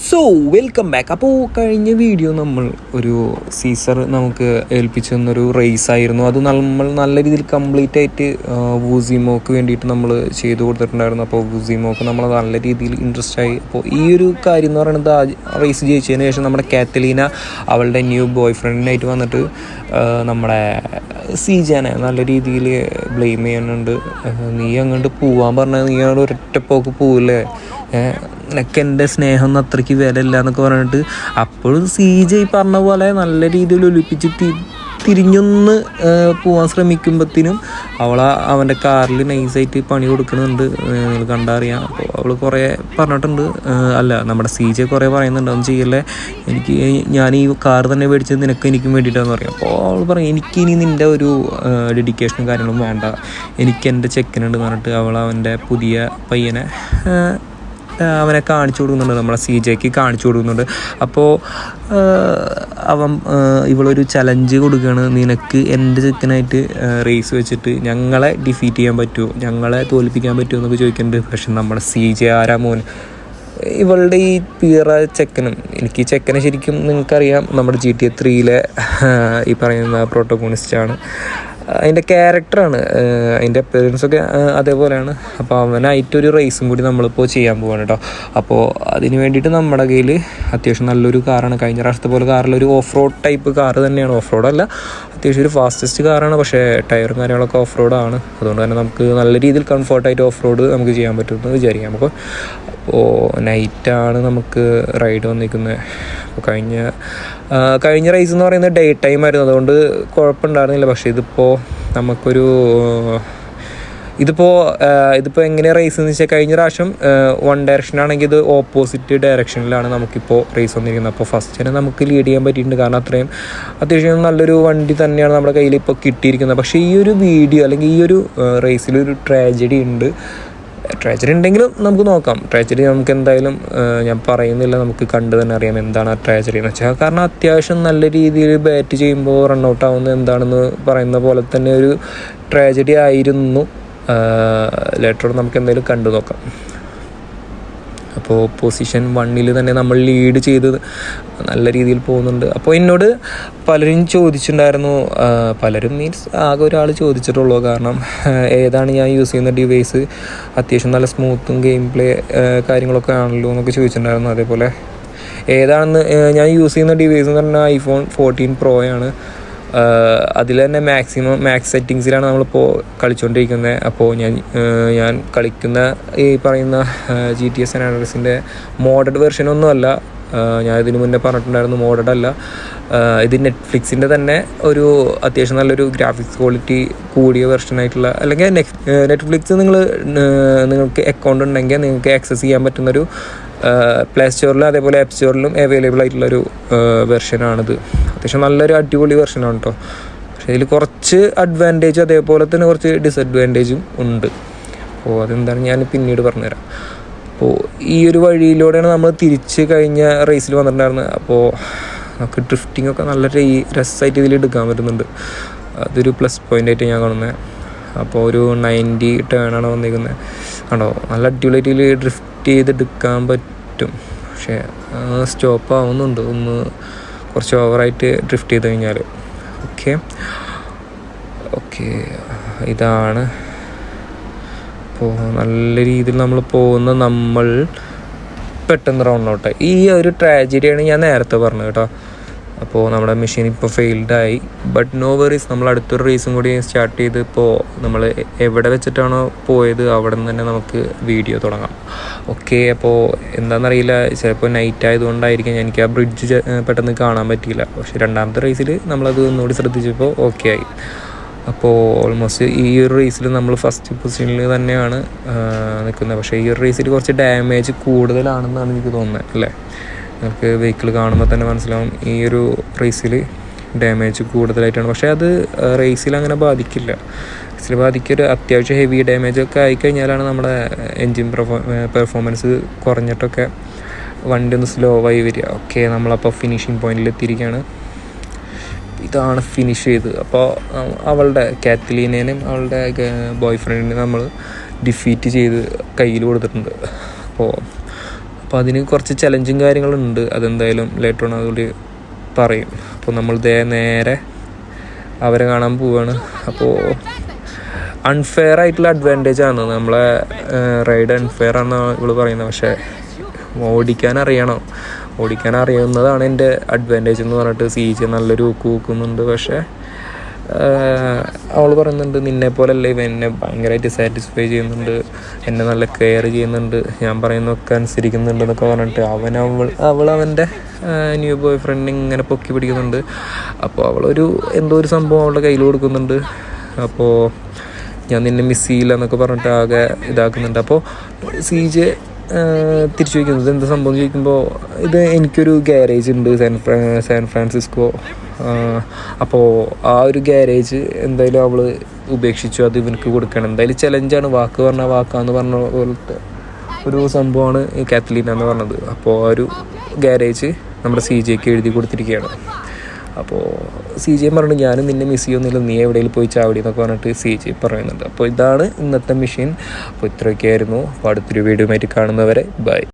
So welcome back. അപ്പോൾ കഴിഞ്ഞ video നമ്മൾ ഒരു സീസർ നമുക്ക് ഏൽപ്പിച്ചു തന്നൊരു റേസായിരുന്നു. അത് നമ്മൾ നല്ല രീതിയിൽ കംപ്ലീറ്റ് ആയിട്ട് വൂസിമോക്ക് വേണ്ടിയിട്ട് നമ്മൾ ചെയ്തു കൊടുത്തിട്ടുണ്ടായിരുന്നു. അപ്പോൾ വൂസിമോക്ക് നമ്മൾ നല്ല രീതിയിൽ ഇൻട്രസ്റ്റ് ആയി. അപ്പോൾ ഈ ഒരു കാര്യം എന്ന് പറയുന്നത് റേസ് ജയിച്ചതിന് ശേഷം നമ്മുടെ കാത്തലീന അവളുടെ ന്യൂ ബോയ് ഫ്രണ്ടിനായിട്ട് വന്നിട്ട് നമ്മുടെ സീജാനെ നല്ല രീതിയിൽ ബ്ലെയിം ചെയ്യുന്നുണ്ട്. നീ അങ്ങോട്ട് പോവാൻ പറഞ്ഞാൽ നീ അങ്ങോട്ട് ഒരൊറ്റപ്പോക്ക് പോവില്ലേ, നിനക്ക് എൻ്റെ സ്നേഹം ഒന്നും അത്രയ്ക്ക് വിലയില്ല എന്നൊക്കെ പറഞ്ഞിട്ട് അപ്പോഴും സീജ പറഞ്ഞ പോലെ നല്ല രീതിയിൽ ഒലിപ്പിച്ച് തിരിഞ്ഞൊന്ന് പോകാൻ ശ്രമിക്കുമ്പോഴത്തേനും അവൻ്റെ കാറിൽ നൈസായിട്ട് പണി കൊടുക്കുന്നുണ്ട്. നിങ്ങൾ കണ്ടറിയാം. അപ്പോൾ അവൾ കുറേ പറഞ്ഞിട്ടുണ്ട്. അല്ല, നമ്മുടെ സീജ കുറേ പറയുന്നുണ്ട്, ഒന്നും ചെയ്യല്ലേ, ഞാൻ ഈ കാർ തന്നെ മേടിച്ചത് എനിക്കും വേണ്ടിയിട്ടാന്ന് പറയും. അപ്പോൾ അവൾ പറയും എനിക്കിനി നിൻ്റെ ഒരു ഡെഡിക്കേഷനും കാര്യങ്ങളും വേണ്ട, എനിക്ക് എൻ്റെ ചെക്കനുണ്ടെന്ന് പറഞ്ഞിട്ട് അവൻ്റെ പുതിയ പയ്യനെ അവനെ കാണിച്ചു കൊടുക്കുന്നുണ്ട്, നമ്മളെ സീജയ്ക്ക് കാണിച്ചു കൊടുക്കുന്നുണ്ട്. അപ്പോൾ ഇവളൊരു ചലഞ്ച് കൊടുക്കുകയാണ്, നിനക്ക് എൻ്റെ ചെക്കനായിട്ട് റേസ് വെച്ചിട്ട് ഞങ്ങളെ ഡിഫീറ്റ് ചെയ്യാൻ പറ്റുമോ, ഞങ്ങളെ തോൽപ്പിക്കാൻ പറ്റുമോ എന്നൊക്കെ ചോദിക്കുന്നുണ്ട്. പക്ഷെ നമ്മുടെ സീജ ആരാ മോൻ, ഇവളുടെ ഈ പിയറ ചെക്കനും, എനിക്ക് ഈ ചെക്കനെ ശരിക്കും നിങ്ങൾക്കറിയാം, നമ്മുടെ GTA 3 ഈ പറയുന്ന പ്രോട്ടോഗോണിസ്റ്റാണ്. അതിൻ്റെ ക്യാരക്ടറാണ്, അതിൻ്റെ അപ്പിയറൻസൊക്കെ അതേപോലെയാണ്. അപ്പോൾ അവനായിട്ടൊരു റേസും കൂടി നമ്മളിപ്പോൾ ചെയ്യാൻ പോവാണ് കേട്ടോ. അപ്പോൾ അതിന് വേണ്ടിയിട്ട് നമ്മുടെ കയ്യിൽ അത്യാവശ്യം നല്ലൊരു കാറാണ്. കഴിഞ്ഞ പ്രാവശ്യത്തെ പോലെ കാറിലൊരു ഓഫ് റോഡ് ടൈപ്പ് കാറ് തന്നെയാണ്. ഓഫ് റോഡല്ല, അത്യാവശ്യം ഒരു ഫാസ്റ്റസ്റ്റ് കാറാണ്. പക്ഷേ ടയറും കാര്യങ്ങളൊക്കെ ഓഫ് റോഡാണ്. അതുകൊണ്ട് തന്നെ നമുക്ക് നല്ല രീതിയിൽ കംഫർട്ടായിട്ട് ഓഫ് റോഡ് നമുക്ക് ചെയ്യാൻ പറ്റുമെന്ന് വിചാരിക്കാം നമുക്ക്. അപ്പോൾ നൈറ്റാണ് നമുക്ക് റൈഡ് വന്നിരിക്കുന്നത്. അപ്പോൾ കഴിഞ്ഞ റേസ് എന്ന് പറയുന്നത് ഡേ ടൈം ആയിരുന്നു, അതുകൊണ്ട് കുഴപ്പമുണ്ടായിരുന്നില്ല. പക്ഷേ ഇതിപ്പോൾ ഇതിപ്പോൾ എങ്ങനെയാണ് റേസ് എന്ന് വെച്ചാൽ, കഴിഞ്ഞ പ്രാവശ്യം വൺ ഡയറക്ഷൻ ആണെങ്കിൽ ഇത് ഓപ്പോസിറ്റ് ഡയറക്ഷനിലാണ് നമുക്കിപ്പോൾ റേസ് വന്നിരിക്കുന്നത്. അപ്പോൾ ഫസ്റ്റ് തന്നെ നമുക്ക് ലീഡ് ചെയ്യാൻ പറ്റിയിട്ടുണ്ട്, കാരണം അത്യാവശ്യം നല്ലൊരു വണ്ടി തന്നെയാണ് നമ്മുടെ കയ്യിൽ ഇപ്പോൾ കിട്ടിയിരിക്കുന്നത്. പക്ഷേ ഈ ഒരു വീഡിയോ അല്ലെങ്കിൽ ഈ ഒരു റേസിലൊരു ട്രാജഡി ഉണ്ടെങ്കിലും നമുക്ക് നോക്കാം. ട്രാജഡി നമുക്ക് എന്തായാലും ഞാൻ പറയുന്നില്ല, നമുക്ക് കണ്ടു തന്നെ അറിയാം എന്താണ് ആ ട്രാജഡി എന്ന് വെച്ചാൽ. കാരണം അത്യാവശ്യം നല്ല രീതിയിൽ ബാറ്റ് ചെയ്യുമ്പോൾ റണ്ണൗട്ട് ആവുന്നത് എന്താണെന്ന് പറയുന്ന പോലെ തന്നെ ഒരു ട്രാജഡി ആയിരുന്നു. ലേറ്റർ നമുക്ക് എന്തായാലും കണ്ടു നോക്കാം. അപ്പോൾ പൊസിഷൻ 1 തന്നെ നമ്മൾ ലീഡ് ചെയ്ത് നല്ല രീതിയിൽ പോകുന്നുണ്ട്. അപ്പോൾ എന്നോട് പലരും ചോദിച്ചിട്ടുണ്ടായിരുന്നു, പലരും മീൻസ് ആകെ ഒരാൾ ചോദിച്ചിട്ടുള്ളൂ, കാരണം ഏതാണ് ഞാൻ യൂസ് ചെയ്യുന്ന ഡിവൈസ്, അത്യാവശ്യം നല്ല സ്മൂത്തും ഗെയിം പ്ലേ കാര്യങ്ങളൊക്കെ ആണല്ലോ എന്നൊക്കെ ചോദിച്ചിട്ടുണ്ടായിരുന്നു. അതേപോലെ ഏതാണെന്ന് ഞാൻ യൂസ് ചെയ്യുന്ന ഡിവൈസ് എന്ന് പറഞ്ഞാൽ iPhone 14 Pro ആണ്. അതിൽ തന്നെ മാക്സ് സെറ്റിങ്സിലാണ് നമ്മളിപ്പോൾ കളിച്ചുകൊണ്ടിരിക്കുന്നത്. അപ്പോൾ ഞാൻ കളിക്കുന്ന ഈ പറയുന്ന GTA San Andreasൻ്റെ മോഡഡ് വെർഷനൊന്നുമല്ല, ഞാൻ ഇതിന് മുന്നേ പറഞ്ഞിട്ടുണ്ടായിരുന്നു, മോഡഡ് അല്ല. ഇത് നെറ്റ്ഫ്ലിക്സിൻ്റെ തന്നെ ഒരു അത്യാവശ്യം നല്ലൊരു ഗ്രാഫിക്സ് ക്വാളിറ്റി കൂടിയ വെർഷനായിട്ടുള്ള, അല്ലെങ്കിൽ നെറ്റ്ഫ്ലിക്സ് നിങ്ങൾക്ക് അക്കൗണ്ട് ഉണ്ടെങ്കിൽ നിങ്ങൾക്ക് ആക്സസ് ചെയ്യാൻ പറ്റുന്നൊരു പ്ലേ സ്റ്റോറിലും അതേപോലെ ആപ്പ് സ്റ്റോറിലും അവൈലബിൾ ആയിട്ടുള്ളൊരു വെർഷനാണിത്. അത്യാവശ്യം നല്ലൊരു അടിപൊളി വെർഷനാണ് കേട്ടോ. പക്ഷേ ഇതിൽ കുറച്ച് അഡ്വാൻറ്റേജും അതേപോലെ തന്നെ കുറച്ച് ഡിസഡ്വാൻറ്റേജും ഉണ്ട്. അപ്പോൾ അതെന്താണ് ഞാൻ പിന്നീട് പറഞ്ഞുതരാം. അപ്പോൾ ഈ ഒരു വഴിയിലൂടെയാണ് നമ്മൾ തിരിച്ച് കഴിഞ്ഞ റേസിൽ വന്നിട്ടുണ്ടായിരുന്നത്. അപ്പോൾ നമുക്ക് ഡ്രിഫ്റ്റിങ്ങൊക്കെ നല്ല രസമായിട്ട് ഇതിൽ എടുക്കാൻ പറ്റുന്നുണ്ട്. അതൊരു പ്ലസ് പോയിൻ്റായിട്ട് ഞാൻ കാണുന്നത്. അപ്പോൾ ഒരു 90 ടേണാണ് വന്നിരിക്കുന്നത് കണ്ടോ, നല്ല അടിപൊളിയായിട്ട് ഡ്രിഫ്റ്റ് ചെയ്തെടുക്കാൻ പറ്റും. പക്ഷേ സ്റ്റോപ്പ് ആവുന്നുണ്ട് ഒന്ന് കുറച്ച് ഓവറായിട്ട് ഡ്രിഫ്റ്റ് ചെയ്ത് കഴിഞ്ഞാൽ. ഓക്കെ ഇതാണ്. അപ്പോൾ നല്ല രീതിയിൽ നമ്മൾ പെട്ടെന്ന് റൗണ്ട് ഔട്ടായി. ഈ ഒരു ട്രാജഡിയാണ് ഞാൻ നേരത്തെ പറഞ്ഞത് കേട്ടോ. അപ്പോൾ നമ്മുടെ മെഷീൻ ഇപ്പോൾ ഫെയിൽഡായി. ബട്ട് നോ വെറീസ്, നമ്മൾ അടുത്തൊരു റേസും കൂടി സ്റ്റാർട്ട് ചെയ്ത് ഇപ്പോൾ നമ്മൾ എവിടെ വെച്ചിട്ടാണോ പോയത് അവിടെ നിന്ന് തന്നെ നമുക്ക് വീഡിയോ തുടങ്ങാം. അപ്പോൾ എന്താണെന്നറിയില്ല, ചിലപ്പോൾ നൈറ്റ് ആയതുകൊണ്ടായിരിക്കും എനിക്ക് ആ ബ്രിഡ്ജ് പെട്ടെന്ന് കാണാൻ പറ്റിയില്ല. പക്ഷേ രണ്ടാമത്തെ റേസിൽ നമ്മളത് ഒന്നുകൂടി ശ്രദ്ധിച്ചപ്പോൾ ഓക്കെ ആയി. അപ്പോൾ ഓൾമോസ്റ്റ് ഈ ഒരു റേസിൽ നമ്മൾ ഫസ്റ്റ് പൊസിഷനിൽ തന്നെയാണ് നിൽക്കുന്നത്. പക്ഷേ ഈ ഒരു റേസിൽ കുറച്ച് ഡാമേജ് കൂടുതലാണെന്നാണ് എനിക്ക് തോന്നുന്നത്, അല്ലേ? നമുക്ക് വെഹിക്കിൾ കാണുമ്പോൾ തന്നെ മനസ്സിലാവും ഈ ഒരു റേസിൽ ഡാമേജ് കൂടുതലായിട്ടാണ്. പക്ഷേ അത് റേസിൽ അങ്ങനെ ബാധിക്കില്ല. റേസിൽ ബാധിക്കൊരു അത്യാവശ്യം ഹെവി ഡാമേജൊക്കെ ആയിക്കഴിഞ്ഞാലാണ് നമ്മുടെ എൻജിൻ പെർഫോമൻസ് കുറഞ്ഞിട്ടൊക്കെ വണ്ടി ഒന്ന് സ്ലോ ആയി വരിക. നമ്മളപ്പോൾ ഫിനിഷിങ് പോയിന്റിൽ എത്തിയിരിക്കുകയാണ്. ഇതാണ് ഫിനിഷ് ചെയ്ത്. അപ്പോൾ അവളുടെ കാത്തലീനേനും അവളുടെ ബോയ് ഫ്രണ്ടിനെ നമ്മൾ ഡിഫീറ്റ് ചെയ്ത് കയ്യിൽ കൊടുത്തിട്ടുണ്ട്. അപ്പോൾ അപ്പോൾ അതിന് കുറച്ച് ചലഞ്ചും കാര്യങ്ങളുണ്ട്. അതെന്തായാലും ലേറ്റർ ഓൺ അതുകൂടി പറയും. അപ്പോൾ നമ്മൾ നേരെ അവരെ കാണാൻ പോവുകയാണ്. അപ്പോൾ അൺഫെയർ ആയിട്ടുള്ള അഡ്വാൻറ്റേജ് ആണ് നമ്മളെ റൈഡ്, അൺഫെയർ ആണെന്നാണ് ഇവള് പറയുന്നത്. പക്ഷേ ഓടിക്കാൻ അറിയാവുന്നതാണ് എൻ്റെ അഡ്വാൻറ്റേജ് എന്ന് പറഞ്ഞിട്ട് CJ നല്ലൊരു കൂക്കുന്നുണ്ട്. പക്ഷേ അവൾ പറയുന്നുണ്ട് നിന്നെ പോലല്ല ഇവൻ, എന്നെ ഭയങ്കരമായിട്ട് സാറ്റിസ്ഫൈ ചെയ്യുന്നുണ്ട്, എന്നെ നല്ല കെയർ ചെയ്യുന്നുണ്ട്, ഞാൻ പറയുന്നതൊക്കെ അനുസരിക്കുന്നുണ്ട് എന്നൊക്കെ പറഞ്ഞിട്ട് അവൾ അവൻ്റെ ന്യൂ ബോയ് ഫ്രണ്ട് ഇങ്ങനെ പൊക്കി പിടിക്കുന്നുണ്ട്. അപ്പോൾ അവളൊരു എന്തോ ഒരു സംഭവം അവളുടെ കയ്യിൽ കൊടുക്കുന്നുണ്ട്. അപ്പോൾ ഞാൻ നിന്നെ മിസ് ചെയ്യില്ല എന്നൊക്കെ പറഞ്ഞിട്ട് ആകെ ഇതാക്കുന്നുണ്ട്. അപ്പോൾ CJ തിരിച്ചു ചോദിക്കുന്നത് എന്താ സംഭവം എന്ന് ചോദിക്കുമ്പോൾ ഇത് എനിക്കൊരു ഗ്യാരേജ് ഉണ്ട് സാൻ ഫ്രാൻസിസ്കോ. അപ്പോൾ ആ ഒരു ഗ്യാരേജ് എന്തായാലും അവൾ ഉപേക്ഷിച്ചു, അത് ഇവനക്ക് കൊടുക്കണം. എന്തായാലും ചലഞ്ചാണ്, വാക്ക് പറഞ്ഞാൽ വാക്കാന്ന് പറഞ്ഞ പോലത്തെ ഒരു സംഭവമാണ് ഈ കാത്തലീന എന്ന് പറഞ്ഞത്. അപ്പോൾ ആ ഒരു ഗ്യാരേജ് നമ്മുടെ CJക്ക് എഴുതി കൊടുത്തിരിക്കുകയാണ്. അപ്പോൾ CJ പറഞ്ഞു ഞാനും നിന്നെ മിസ് ചെയ്യുന്നില്ല, നീ എവിടെയെങ്കിലും പോയി ചാവടി എന്നൊക്കെ പറഞ്ഞിട്ട് CJ പറയുന്നുണ്ട്. അപ്പോൾ ഇതാണ് ഇന്നത്തെ മിഷൻ. അപ്പോൾ ഇത്രയൊക്കെയായിരുന്നു. അപ്പോൾ അടുത്തൊരു വീഡിയോ ആയിട്ട് കാണുന്നവരെ ബൈ.